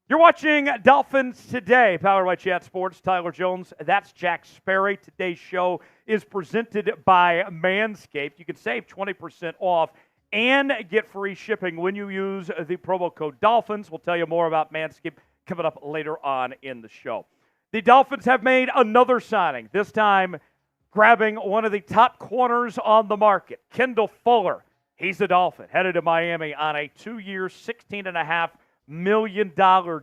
You're watching Dolphins Today, powered by Chat Sports. Tyler Jones, that's Jack Sperry. Today's show is presented by Manscaped. You can save 20% off and get free shipping when you use the promo code Dolphins. We'll tell you more about Manscaped coming up later on in the show. The Dolphins have made another signing, this time grabbing one of the top corners on the market, Kendall Fuller. He's a Dolphin, headed to Miami on a 2-year, $16.5 million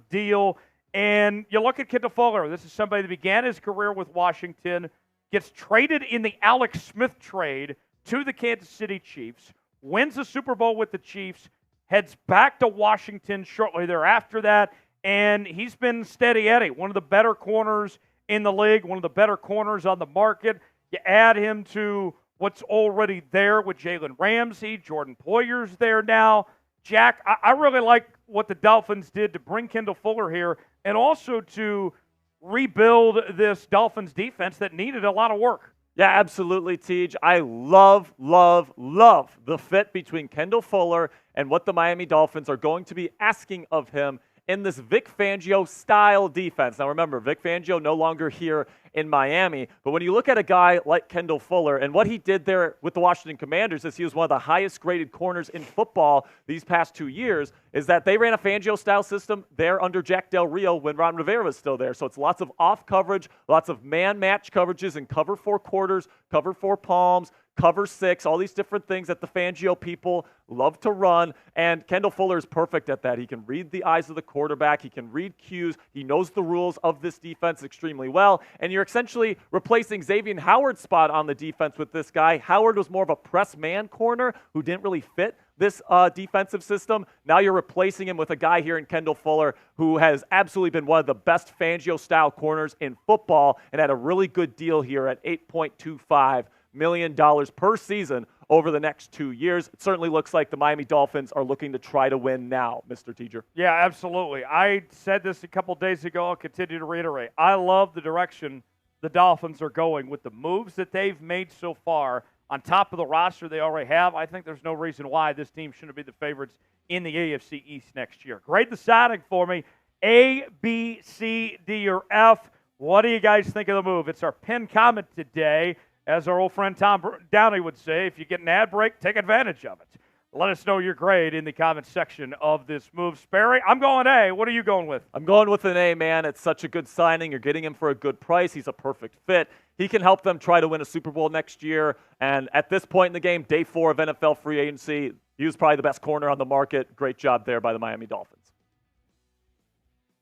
deal. And you look at Kendall Fuller. This is somebody that began his career with Washington, gets traded in the Alex Smith trade to the Kansas City Chiefs, wins the Super Bowl with the Chiefs, heads back to Washington shortly thereafter that, and he's been steady Eddie, one of the better corners in the league, one of the better corners on the market. You add him to what's already there with Jalen Ramsey, Jordan Poyer's there now. Jack, I really like what the Dolphins did to bring Kendall Fuller here and also to rebuild this Dolphins defense that needed a lot of work. Yeah, absolutely, Tej. I love the fit between Kendall Fuller and what the Miami Dolphins are going to be asking of him in this Vic Fangio-style defense. Now remember, Vic Fangio no longer here in Miami, but when you look at a guy like Kendall Fuller and what he did there with the Washington Commanders is he was one of the highest graded corners in football these past 2 years, is that they ran a Fangio-style system there under Jack Del Rio when Ron Rivera was still there. So it's lots of off coverage, lots of man-match coverages and cover 4 quarters, cover 4 palms, cover 6, all these different things that the Fangio people love to run, and Kendall Fuller is perfect at that. He can read the eyes of the quarterback, he can read cues, he knows the rules of this defense extremely well, and you're essentially replacing Xavier Howard's spot on the defense with this guy. Howard was more of a press man corner who didn't really fit this defensive system. Now you're replacing him with a guy here in Kendall Fuller who has absolutely been one of the best Fangio-style corners in football and had a really good deal here at $8.25 million per season over the next 2 years. It certainly looks like the Miami Dolphins are looking to try to win now, Mr. Teacher. Yeah, absolutely. I said this a couple days ago. I'll continue to reiterate. I love the direction the Dolphins are going with the moves that they've made so far on top of the roster they already have. I think there's no reason why this team shouldn't be the favorites in the AFC East next year. Grade the signing for me. A, B, C, D, or F. What do you guys think of the move? It's our pinned comment today. As our old friend Tom Downey would say, if you get an ad break, take advantage of it. Let us know your grade in the comments section of this move. Sperry, I'm going A. What are you going with? I'm going with an A, man. It's such a good signing. You're getting him for a good price. He's a perfect fit. He can help them try to win a Super Bowl next year. And at this point in the game, day 4 of NFL free agency, he was probably the best corner on the market. Great job there by the Miami Dolphins.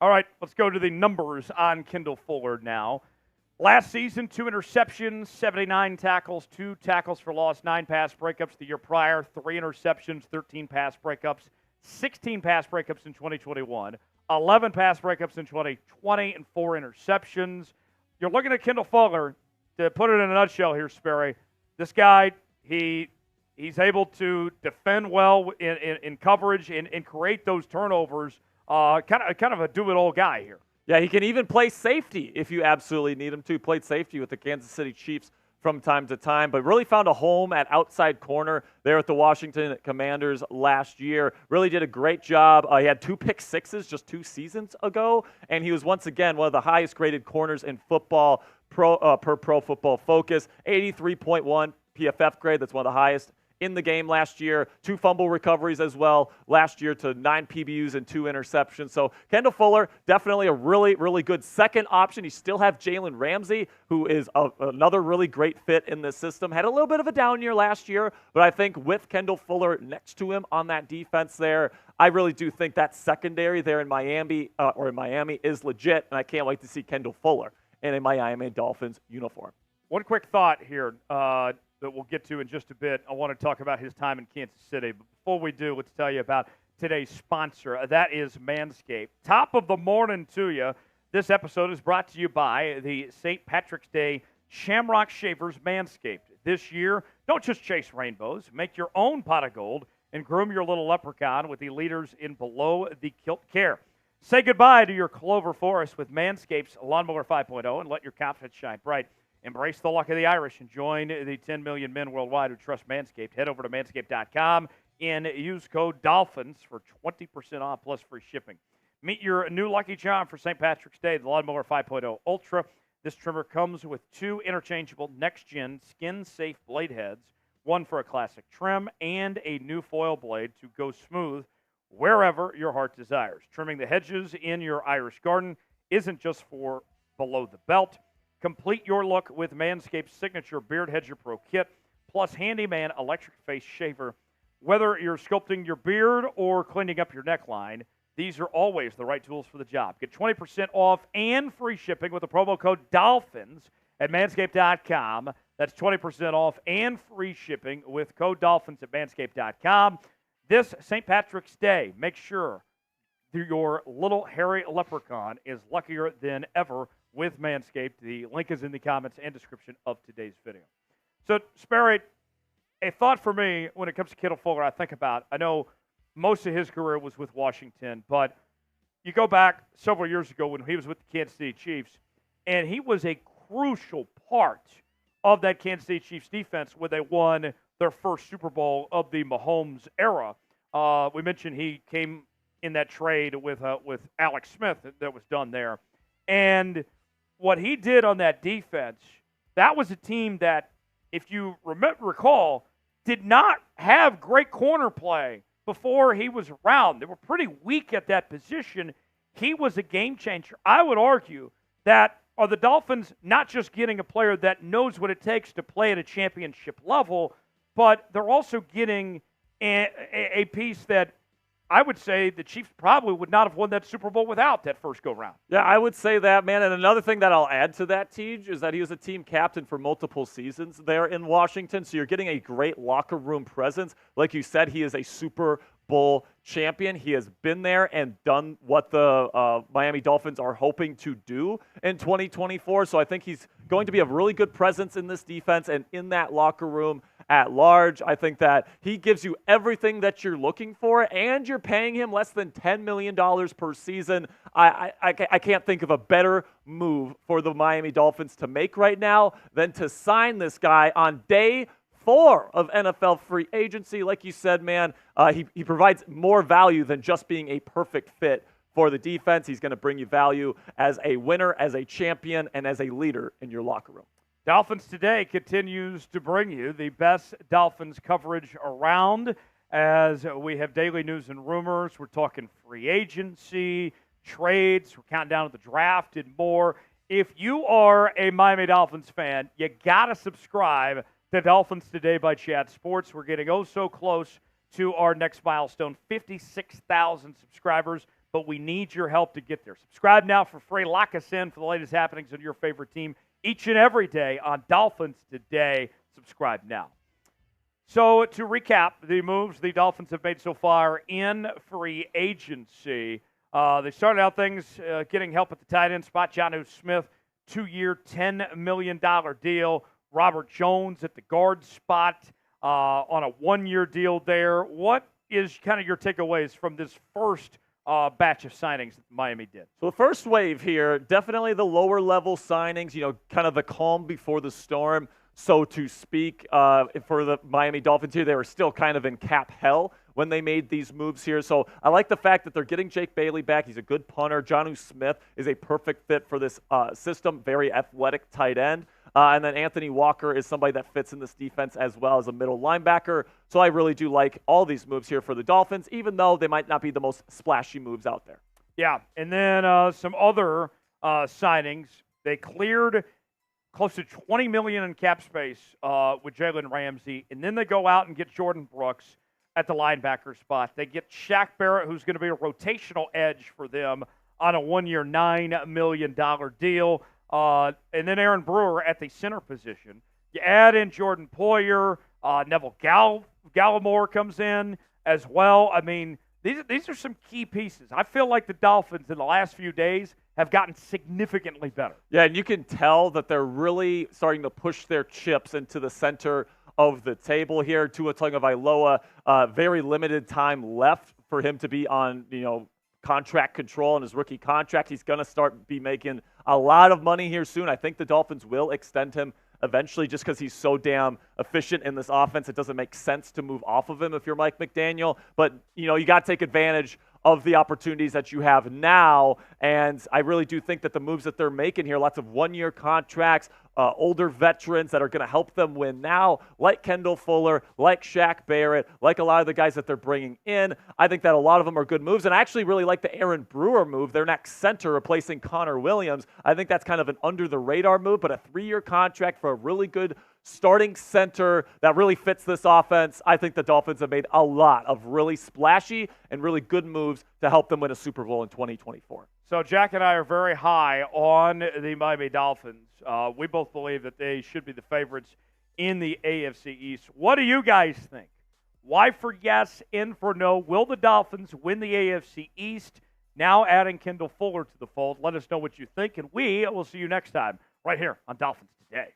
All right, let's go to the numbers on Kendall Fuller now. Last season, 2 interceptions, 79 tackles, 2 tackles for loss, 9 pass breakups. The year prior, 3 interceptions, 13 pass breakups, 16 pass breakups in 2021, 11 pass breakups in 2020, and 4 interceptions. You're looking at Kendall Fuller, to put it in a nutshell here, Sperry. This guy, he's able to defend well in coverage and create those turnovers. Kind of a do-it-all guy here. Yeah, he can even play safety if you absolutely need him to. Played safety with the Kansas City Chiefs from time to time, but really found a home at outside corner there at the Washington Commanders last year. Really did a great job. He had 2 pick sixes just 2 seasons ago, and he was once again one of the highest graded corners in football per Pro Football Focus. 83.1 PFF grade, that's one of the highest in the game last year. 2 fumble recoveries as well last year to 9 PBUs and 2 interceptions. So Kendall Fuller, definitely a really, really good second option. You still have Jalen Ramsey, who is another really great fit in this system. Had a little bit of a down year last year, but I think with Kendall Fuller next to him on that defense there, I really do think that secondary there in Miami is legit, and I can't wait to see Kendall Fuller in a Miami Dolphins uniform. One quick thought here that we'll get to in just a bit. I want to talk about his time in Kansas City. But before we do, let's tell you about today's sponsor. That is Manscaped. Top of the morning to you. This episode is brought to you by the St. Patrick's Day Shamrock Shavers Manscaped. This year, don't just chase rainbows. Make your own pot of gold and groom your little leprechaun with the leaders in below-the-kilt care. Say goodbye to your clover forest with Manscaped's Lawnmower 5.0 and let your confidence shine bright. Embrace the luck of the Irish and join the 10 million men worldwide who trust Manscaped. Head over to manscaped.com and use code DOLPHINS for 20% off plus free shipping. Meet your new lucky charm for St. Patrick's Day, the Lawnmower 5.0 Ultra. This trimmer comes with 2 interchangeable next-gen skin-safe blade heads, one for a classic trim and a new foil blade to go smooth wherever your heart desires. Trimming the hedges in your Irish garden isn't just for below the belt. Complete your look with Manscaped's signature Beard Hedger Pro Kit, plus Handyman electric face shaver. Whether you're sculpting your beard or cleaning up your neckline, these are always the right tools for the job. Get 20% off and free shipping with the promo code DOLPHINS at manscaped.com. That's 20% off and free shipping with code DOLPHINS at manscaped.com. This St. Patrick's Day, make sure your little hairy leprechaun is luckier than ever with Manscaped. The link is in the comments and description of today's video. So, Sperry, a thought for me when it comes to Kendall Fuller, I know most of his career was with Washington, but you go back several years ago when he was with the Kansas City Chiefs, and he was a crucial part of that Kansas City Chiefs defense when they won their first Super Bowl of the Mahomes era. We mentioned he came in that trade with Alex Smith that was done there. And what he did on that defense, that was a team that, if you recall, did not have great corner play before he was around. They were pretty weak at that position. He was a game changer. I would argue that are the Dolphins not just getting a player that knows what it takes to play at a championship level, but they're also getting a piece that I would say the Chiefs probably would not have won that Super Bowl without that first go-round. Yeah, I would say that, man. And another thing that I'll add to that, Tej, is that he was a team captain for multiple seasons there in Washington. So you're getting a great locker room presence. Like you said, he is a Super Bowl champion. He has been there and done what the Miami Dolphins are hoping to do in 2024. So I think he's going to be a really good presence in this defense and in that locker room at large. I think that he gives you everything that you're looking for, and you're paying him less than $10 million per season. I can't think of a better move for the Miami Dolphins to make right now than to sign this guy on day 4 of NFL free agency. Like you said, man, he provides more value than just being a perfect fit for the defense. He's going to bring you value as a winner, as a champion, and as a leader in your locker room. Dolphins Today continues to bring you the best Dolphins coverage around as we have daily news and rumors. We're talking free agency, trades, we're counting down to the draft and more. If you are a Miami Dolphins fan, you got to subscribe to Dolphins Today by Chat Sports. We're getting so close to our next milestone, 56,000 subscribers, but we need your help to get there. Subscribe now for free. Lock us in for the latest happenings on your favorite team each and every day on Dolphins Today. Subscribe now. So to recap the moves the Dolphins have made so far in free agency, they started out things getting help at the tight end spot. Jonnu Smith, 2-year, $10 million deal. Robert Jones at the guard spot on a 1-year deal there. What is kind of your takeaways from this first batch of signings that Miami did? So the first wave here, definitely the lower level signings, kind of the calm before the storm, so to speak, for the Miami Dolphins here. They were still kind of in cap hell when they made these moves here. So I like the fact that they're getting Jake Bailey back. He's a good punter. Jonnu Smith is a perfect fit for this system, very athletic tight end. And then Anthony Walker is somebody that fits in this defense as well as a middle linebacker. So I really do like all these moves here for the Dolphins, even though they might not be the most splashy moves out there. Yeah, and then some other signings. They cleared close to $20 million in cap space with Jalen Ramsey, and then they go out and get Jordan Brooks at the linebacker spot. They get Shaq Barrett, who's going to be a rotational edge for them on a 1-year, $9 million deal. And then Aaron Brewer at the center position. You add in Jordan Poyer, Neville Gallimore comes in as well. I mean, these are some key pieces. I feel like the Dolphins in the last few days have gotten significantly better. Yeah, and you can tell that they're really starting to push their chips into the center of the table here. Tua Tagovailoa, very limited time left for him to be on, contract control in his rookie contract. He's going to start be making a lot of money here soon. I think the Dolphins will extend him eventually just because he's so damn efficient in this offense. It doesn't make sense to move off of him if you're Mike McDaniel. But, you got to take advantage of the opportunities that you have now. And I really do think that the moves that they're making here, lots of one-year contracts, older veterans that are going to help them win now, like Kendall Fuller, like Shaq Barrett, like a lot of the guys that they're bringing in. I think that a lot of them are good moves, and I actually really like the Aaron Brewer move, their next center replacing Connor Williams. I think that's kind of an under-the-radar move, but a 3-year contract for a really good starting center that really fits this offense. I think the Dolphins have made a lot of really splashy and really good moves to help them win a Super Bowl in 2024. So Jack and I are very high on the Miami Dolphins. We both believe that they should be the favorites in the AFC East. What do you guys think? Y for yes, N for no. Will the Dolphins win the AFC East? Now adding Kendall Fuller to the fold. Let us know what you think, and we will see you next time right here on Dolphins Today.